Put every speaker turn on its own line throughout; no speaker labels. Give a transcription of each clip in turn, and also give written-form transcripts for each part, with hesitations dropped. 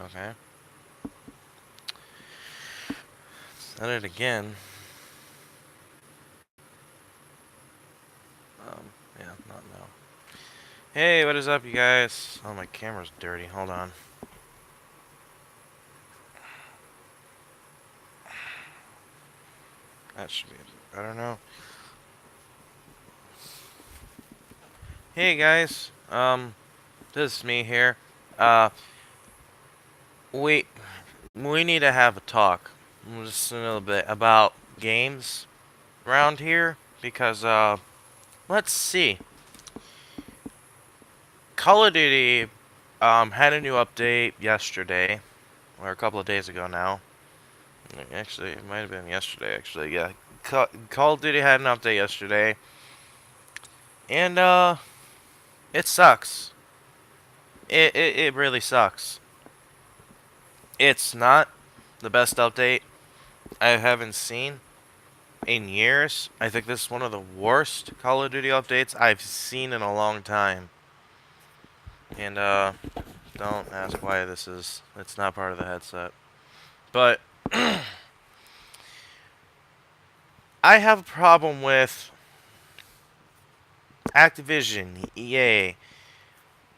Okay. Said it again. Yeah, not now. Hey, what is up, you guys? Oh, my camera's dirty. Hold on. That should be better now. Hey, guys. This is me here. Uh, we we need to have a talk, just a little bit about games around here because let's see. Call of Duty had a new update yesterday or a couple of days ago now. Actually, it might have been yesterday. Actually, yeah. Call of Duty had an update yesterday, and it sucks. It really sucks. It's not the best update I haven't seen in years. I think this is one of the worst Call of Duty updates I've seen in a long time. And don't ask why this is. It's not part of the headset. But I have a problem with Activision, EA,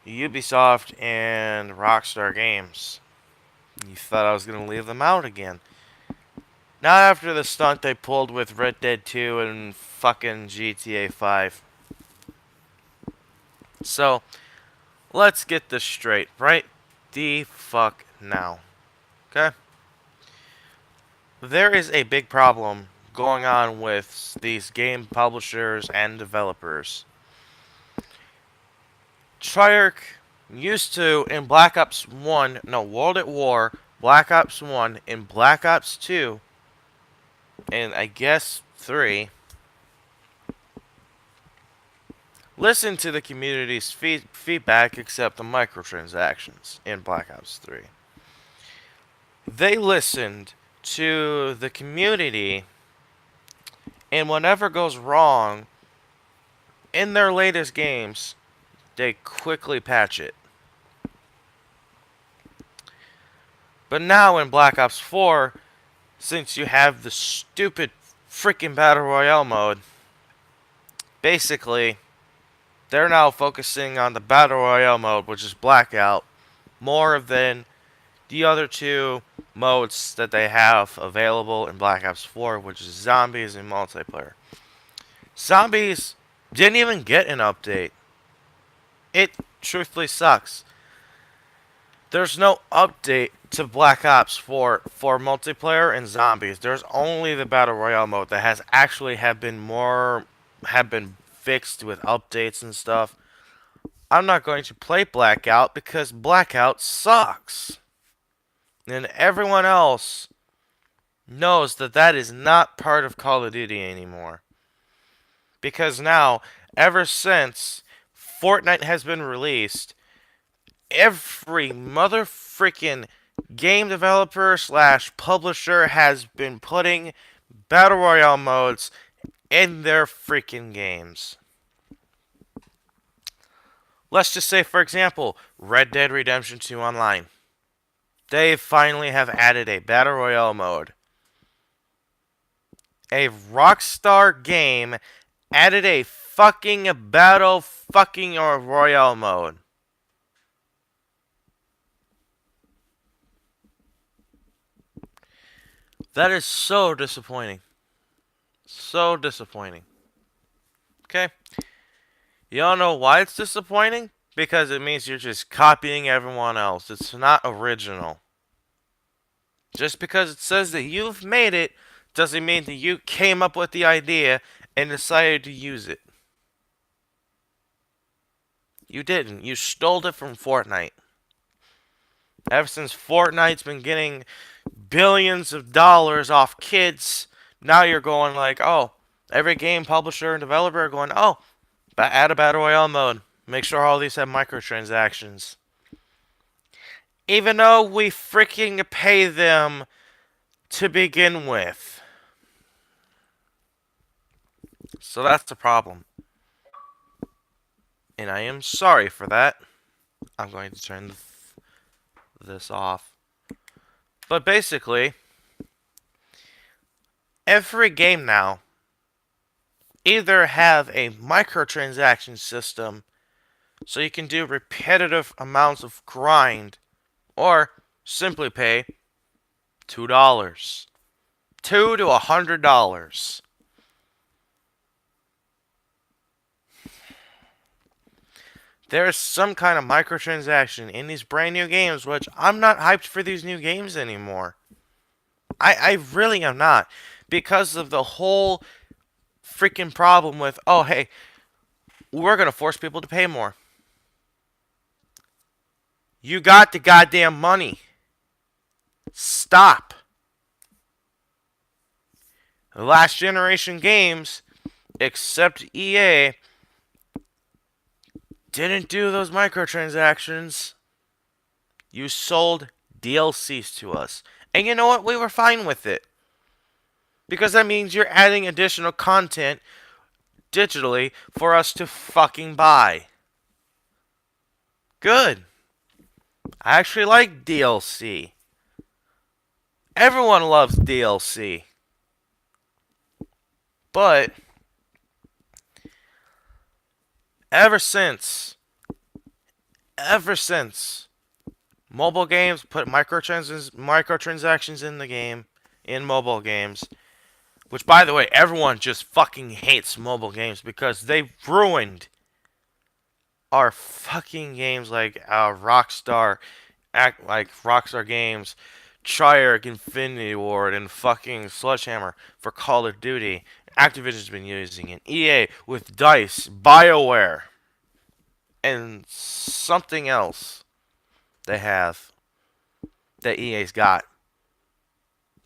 Ubisoft, and Rockstar Games. You thought I was going to leave them out again. Not after the stunt they pulled with Red Dead 2 and fucking GTA 5. So, let's get this straight right the fuck now. Okay? There is a big problem going on with these game publishers and developers. Treyarch used to, in Black Ops 1, no, World at War, Black Ops 1, and Black Ops 2, and I guess 3, listen to the community's feedback except the microtransactions in Black Ops 3. They listened to the community, and whatever goes wrong in their latest games, they quickly patch it. But now in Black Ops 4, since you have the stupid freaking Battle Royale mode, basically, they're now focusing on the Battle Royale mode, which is Blackout, more than the other two modes that they have available in Black Ops 4, which is Zombies and Multiplayer. Zombies didn't even get an update. It truthfully sucks. There's no update to Black Ops for multiplayer and zombies. There's only the battle royale mode that has actually have been fixed with updates and stuff. I'm not going to play Blackout because Blackout sucks. And everyone else knows that that is not part of Call of Duty anymore. Because now, ever since Fortnite has been released, every mother freaking game developer slash publisher has been putting battle royale modes in their freaking games. Let's just say, for example, Red Dead Redemption 2 Online. They finally have added a battle royale mode. A Rockstar game added a fucking battle fucking royale mode. That is so disappointing. So disappointing. Okay? You all know why it's disappointing? Because it means you're just copying everyone else. It's not original. Just because it says that you've made it doesn't mean that you came up with the idea and decided to use it. You didn't. You stole it from Fortnite. Ever since Fortnite's been getting billions of dollars off kids, now you're going like, oh, every game publisher and developer are going, oh, add a battle royale mode. Make sure all these have microtransactions. Even though we freaking pay them to begin with. So that's the problem. And I am sorry for that. I'm going to turn this off. But basically, every game now either have a microtransaction system so you can do repetitive amounts of grind, or simply pay $2. $2 to $100. There's some kind of microtransaction in these brand new games, which I'm not hyped for these new games anymore. I really am not. Because of the whole freaking problem with, oh, hey, we're going to force people to pay more. You got the goddamn money. Stop. The last generation games, except EA, didn't do those microtransactions. You sold DLCs to us. And you know what? We were fine with it. Because that means you're adding additional content digitally for us to fucking buy. Good. I actually like DLC. Everyone loves DLC. But ever since mobile games put microtransactions in the game, in mobile games, which, by the way, everyone just fucking hates mobile games because they ruined our fucking games like Rockstar Games, Treyarch Infinity Ward, and fucking Sledgehammer for Call of Duty. Activision's been using it. EA with DICE, BioWare, and something else they have that EA's got.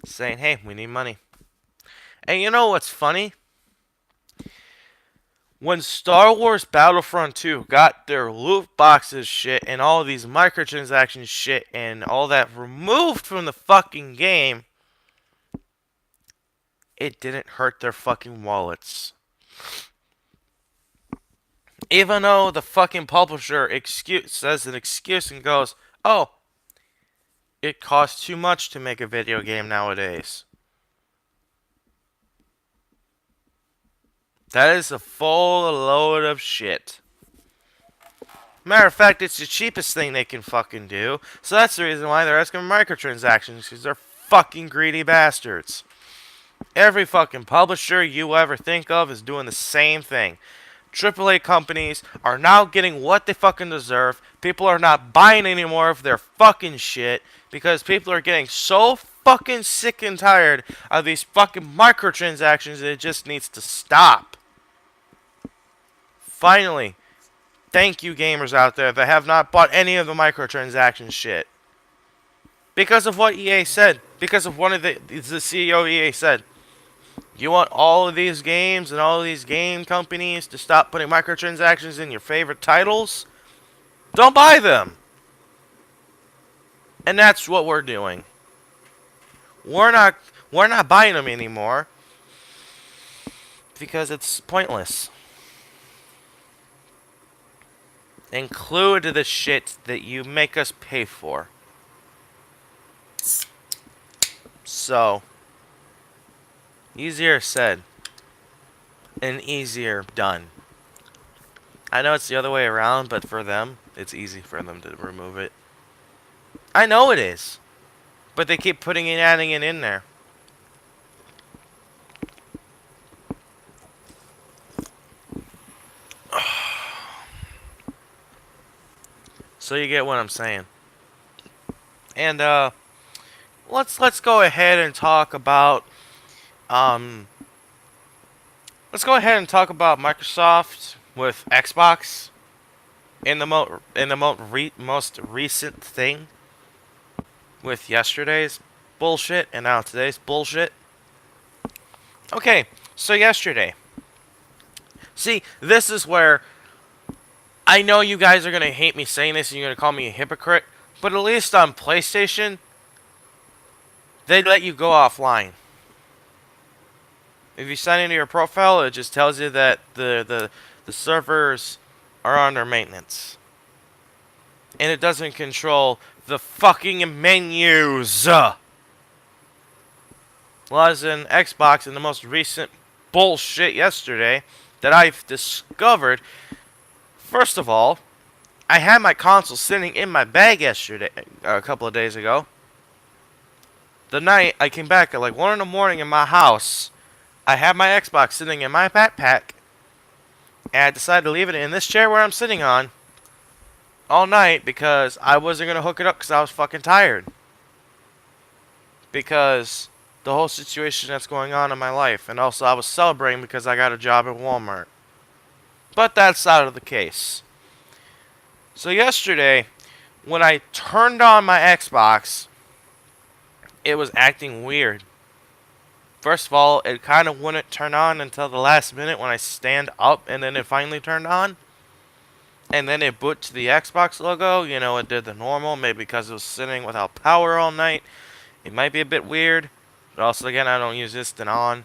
Saying, hey, we need money. And you know what's funny? When Star Wars Battlefront 2 got their loot boxes shit and all these microtransactions shit and all that removed from the fucking game, it didn't hurt their fucking wallets. Even though the fucking publisher says an excuse and goes, oh, it costs too much to make a video game nowadays. That is a full load of shit. Matter of fact, it's the cheapest thing they can fucking do. So that's the reason why they're asking for microtransactions, because they're fucking greedy bastards. Every fucking publisher you ever think of is doing the same thing. AAA companies are now getting what they fucking deserve. People are not buying any more of their fucking shit because people are getting so fucking sick and tired of these fucking microtransactions that it just needs to stop. Finally, thank you gamers out there that have not bought any of the microtransaction shit. Because of what EA said. Because of one of the CEO of EA said. You want all of these games and all of these game companies to stop putting microtransactions in your favorite titles? Don't buy them. And that's what we're doing. We're not buying them anymore because it's pointless. Include the shit that you make us pay for. So, easier said and easier done. I know it's the other way around, but for them, it's easy for them to remove it. I know it is, but they keep putting and adding it in there. So you get what I'm saying. And let's go ahead and talk about Microsoft with Xbox in the most recent thing with yesterday's bullshit and now today's bullshit. Okay, so yesterday. See, this is where I know you guys are going to hate me saying this and you're going to call me a hypocrite, but at least on PlayStation, they let you go offline. If you sign into your profile, it just tells you that the servers are under maintenance. And it doesn't control the fucking menus. was in Xbox in the most recent bullshit yesterday that I've discovered. First of all, I had my console sitting in my bag yesterday, a couple of days ago. The night I came back at like 1 in the morning in my house, I had my Xbox sitting in my backpack, and I decided to leave it in this chair where I'm sitting on all night because I wasn't going to hook it up because I was fucking tired. Because the whole situation that's going on in my life, and also I was celebrating because I got a job at Walmart. But that's out of the case. So yesterday, when I turned on my Xbox, it was acting weird. First of all, it kind of wouldn't turn on until the last minute when I stand up, and then it finally turned on. And then it boot to the Xbox logo. You know, it did the normal, maybe because it was sitting without power all night. It might be a bit weird. But also, again, I don't use Instant On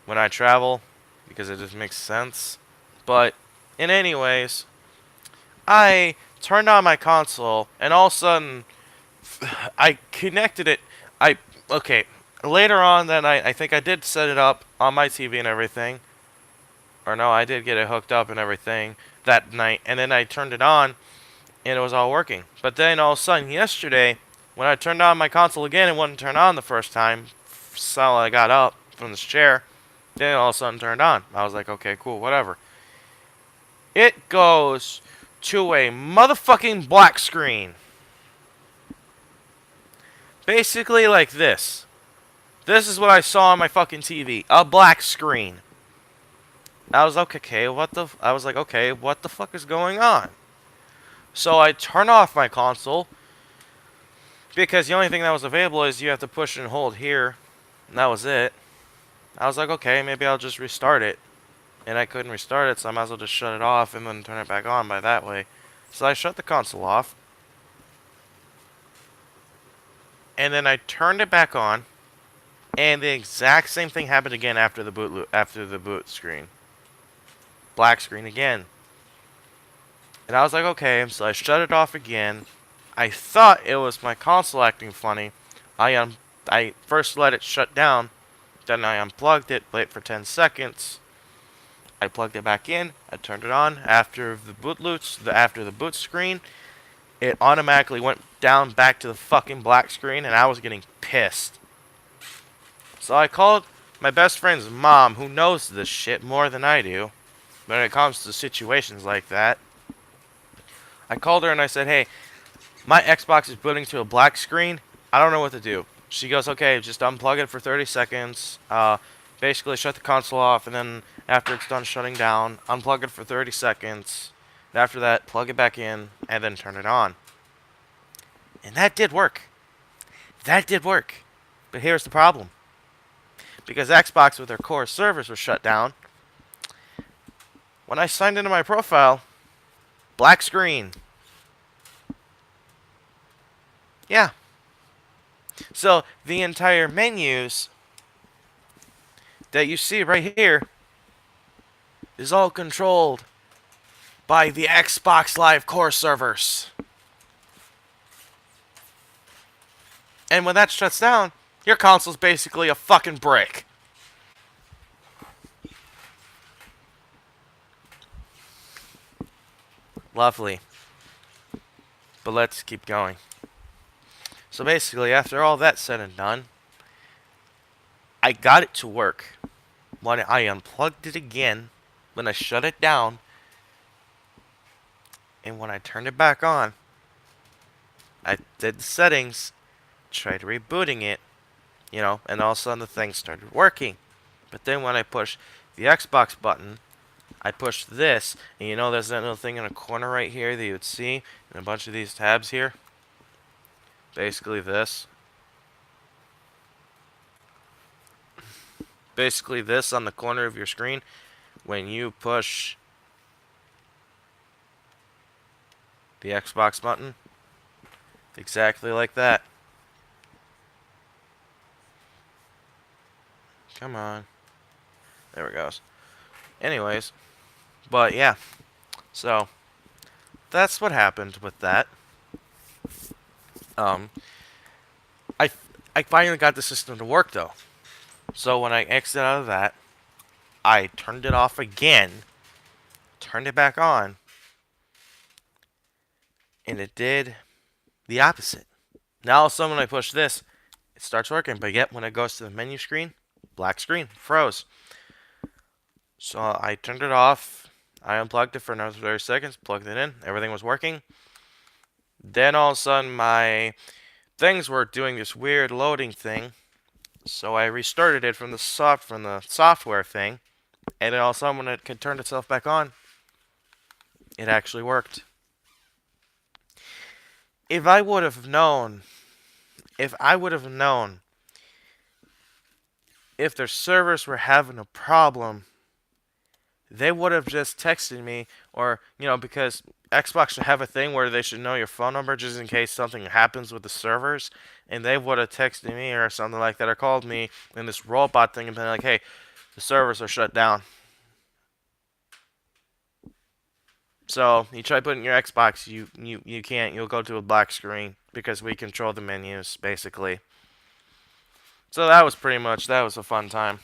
when I travel because it just makes sense. But, in anyways, I turned on my console, and all of a sudden, I connected it. Okay, later on that night, I think I did set it up on my TV and everything. Or no, I did get it hooked up and everything that night, and then I turned it on, and it was all working. But then all of a sudden, yesterday, when I turned on my console again, it wouldn't turn on the first time. So I got up from this chair, then it all of a sudden turned on. I was like, okay, cool, whatever. It goes to a motherfucking black screen. Basically like this. This is what I saw on my fucking TV. A black screen. I was like, okay, what the fuck is going on? So I turn off my console because the only thing that was available is you have to push and hold here. And that was it. I was like, okay, maybe I'll just restart it. And I couldn't restart it, so I might as well just shut it off and then turn it back on by that way. So I shut the console off. And then I turned it back on. And the exact same thing happened again after the boot screen. Black screen again. And I was like, okay, so I shut it off again. I thought it was my console acting funny. I first let it shut down, then I unplugged it, wait for 10 seconds. I plugged it back in, I turned it on. After the boot screen, it automatically went down back to the fucking black screen, and I was getting pissed. So I called my best friend's mom, who knows this shit more than I do when it comes to situations like that. I called her and I said, hey, my Xbox is booting to a black screen. I don't know what to do. She goes, okay, just unplug it for 30 seconds. Basically shut the console off, and then after it's done shutting down, unplug it for 30 seconds. After that, plug it back in, and then turn it on. And that did work. That did work. But here's the problem. Because Xbox with their core servers was shut down, when I signed into my profile, black screen. Yeah. So the entire menus that you see right here is all controlled by the Xbox Live core servers. And when that shuts down, your console's basically a fucking brick. Lovely. But let's keep going. So basically, after all that said and done, I got it to work. When I unplugged it again, when I shut it down, and when I turned it back on, I did the settings, tried rebooting it, and all of a sudden the thing started working. But then when I pushed the Xbox button, I pushed this, and there's that little thing in a corner right here that you would see in a bunch of these tabs here. Basically this. Basically this on the corner of your screen. When you push the Xbox button, exactly like that. Come on. There it goes. Anyways, but yeah. So, that's what happened with that. I finally got the system to work though. So when I exited out of that, I turned it off again, turned it back on, and it did the opposite. Now all of a sudden when I push this, it starts working, but yet when it goes to the menu screen, black screen, froze. So I turned it off, I unplugged it for another 30 seconds, plugged it in, everything was working. Then all of a sudden my things were doing this weird loading thing, so I restarted it from the software thing, and then all of a sudden when it could turn itself back on, it actually worked. If I would have known, if I would have known if their servers were having a problem, they would have just texted me, or because Xbox should have a thing where they should know your phone number just in case something happens with the servers, and they would have texted me or something like that, or called me in this robot thing and been like, "Hey, the servers are shut down." So you try putting your Xbox, you can't. You'll go to a black screen because we control the menus basically. So that was a fun time.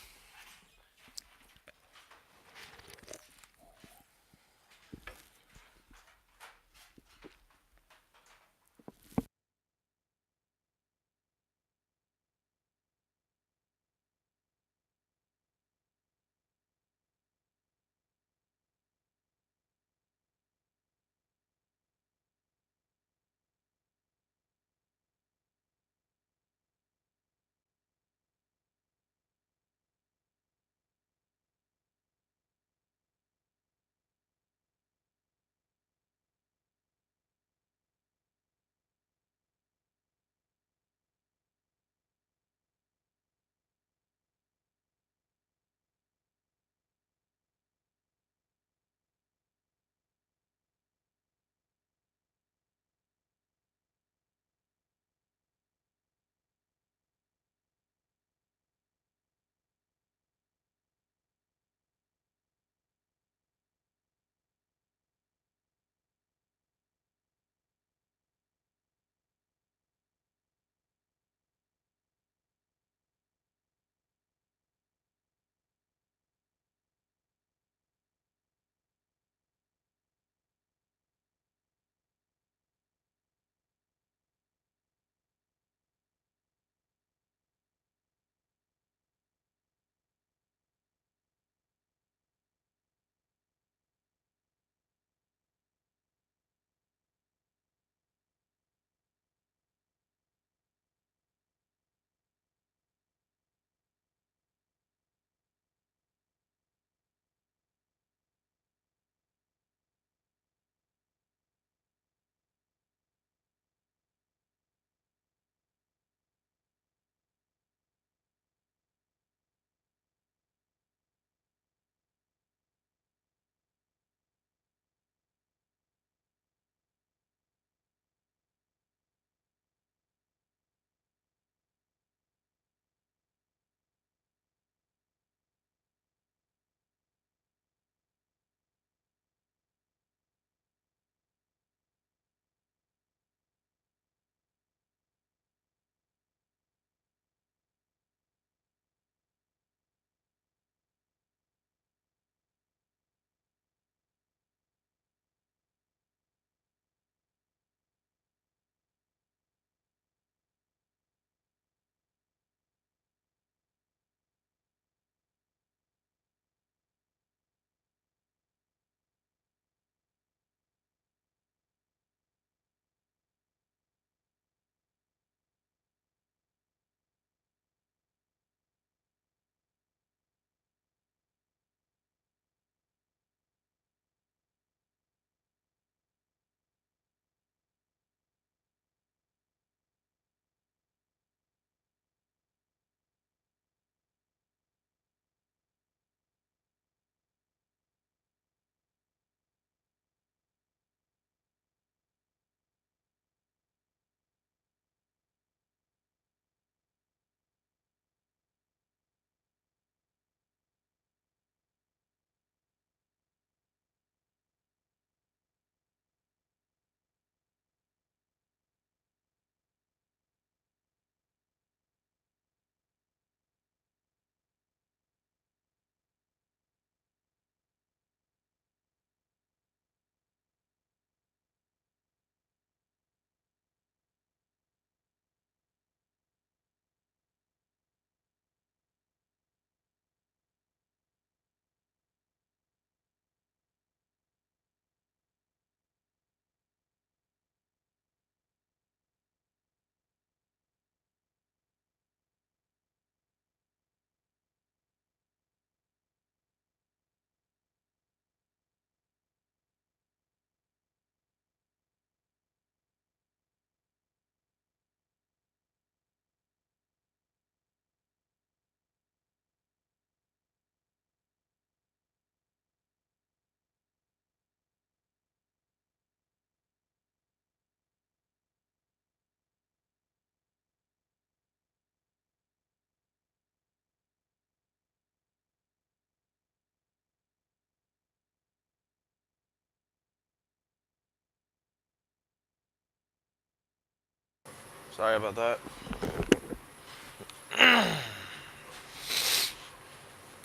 Sorry about that.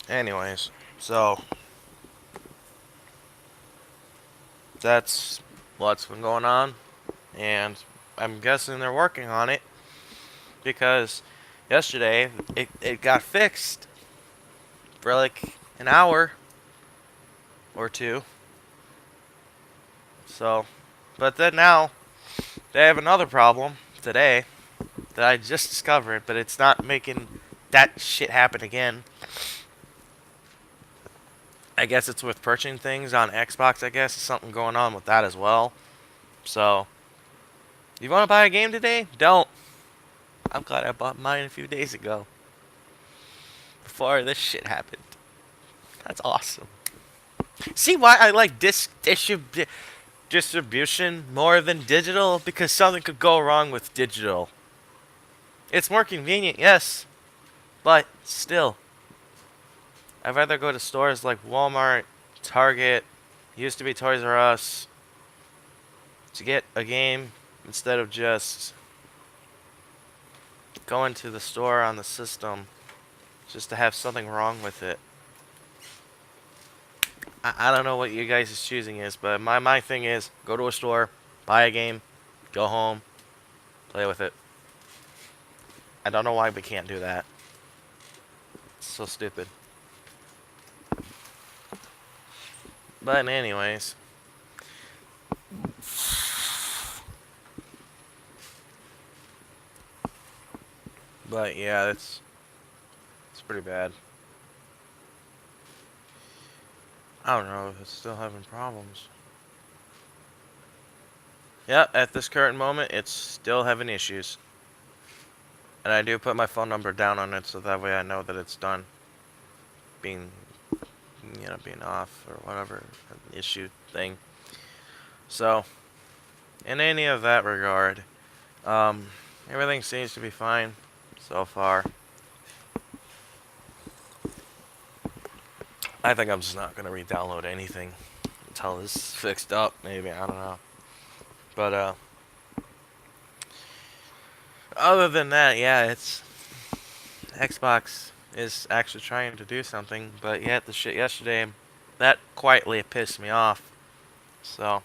Anyways, so that's what's been going on, and I'm guessing they're working on it because yesterday it got fixed for like an hour or two. So, but then now they have another problem today that I just discovered, but it's not making that shit happen again. I guess it's with purchasing things on Xbox. I guess something going on with that as well. So, you want to buy a game today? Don't. I'm glad I bought mine a few days ago before this shit happened. That's awesome. See why I like distribution more than digital? Because something could go wrong with digital. It's more convenient, yes, but still. I'd rather go to stores like Walmart, Target, used to be Toys R Us, to get a game instead of just going to the store on the system just to have something wrong with it. I don't know what you guys' choosing is, but my thing is go to a store, buy a game, go home, play with it. I don't know why we can't do that. It's so stupid. But anyways. But yeah, it's pretty bad. I don't know if it's still having problems. Yeah, at this current moment, it's still having issues. And I do put my phone number down on it so that way I know that it's done being, being off or whatever issue thing. So, in any of that regard, everything seems to be fine so far. I think I'm just not gonna re-download anything until this is fixed up. Maybe, I don't know. But other than that, yeah, it's Xbox is actually trying to do something, but yet the shit yesterday that quietly pissed me off. So,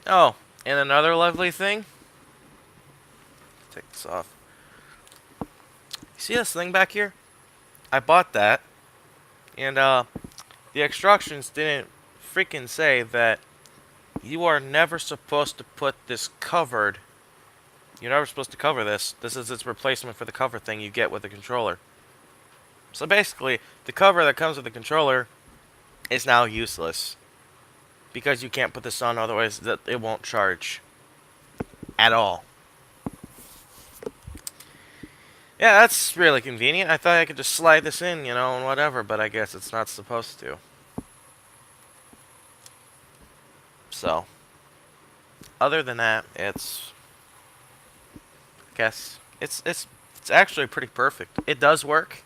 oh, and another lovely thing. Take this off. You see this thing back here? I bought that, and the instructions didn't freaking say that you are never supposed to put this covered. You're never supposed to cover this. This is its replacement for the cover thing you get with the controller. So basically, the cover that comes with the controller is now useless. Because you can't put this on, otherwise it won't charge. At all. Yeah, that's really convenient. I thought I could just slide this in, and whatever, but I guess it's not supposed to. So, other than that, I guess it's actually pretty perfect. It does work.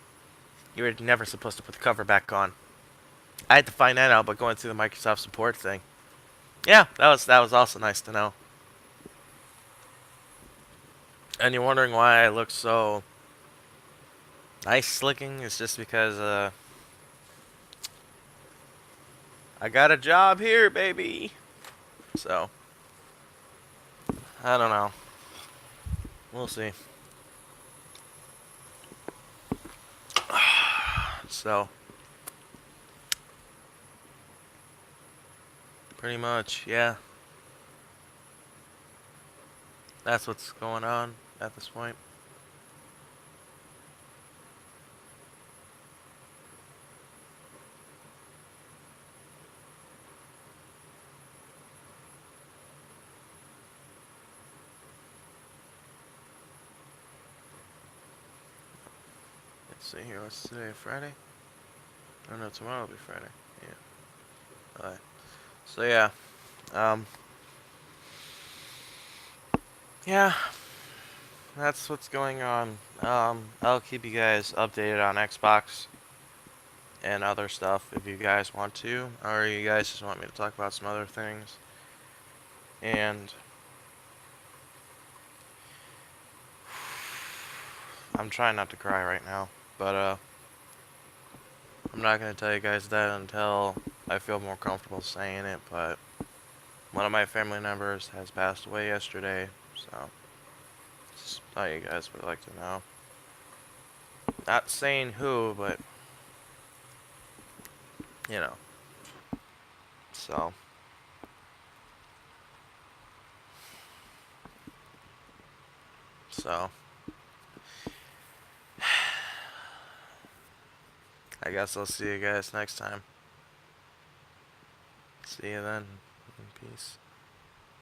You were never supposed to put the cover back on. I had to find that out by going through the Microsoft support thing. Yeah, that was also nice to know. And you're wondering why I look so nice looking? It's just because I got a job here, baby. So I don't know. We'll see. So pretty much, yeah. That's what's going on at this point. Let's see here. What's today? Friday? Oh no, tomorrow will be Friday. Yeah. Alright. So yeah. Um. Yeah. That's what's going on. I'll keep you guys updated on Xbox and other stuff if you guys want to, or you guys just want me to talk about some other things. And I'm trying not to cry right now, but I'm not gonna tell you guys that until I feel more comfortable saying it. But one of my family members has passed away yesterday, so just thought you guys would like to know. Not saying who, but you know. So so I guess I'll see you guys next time. See you then. In peace.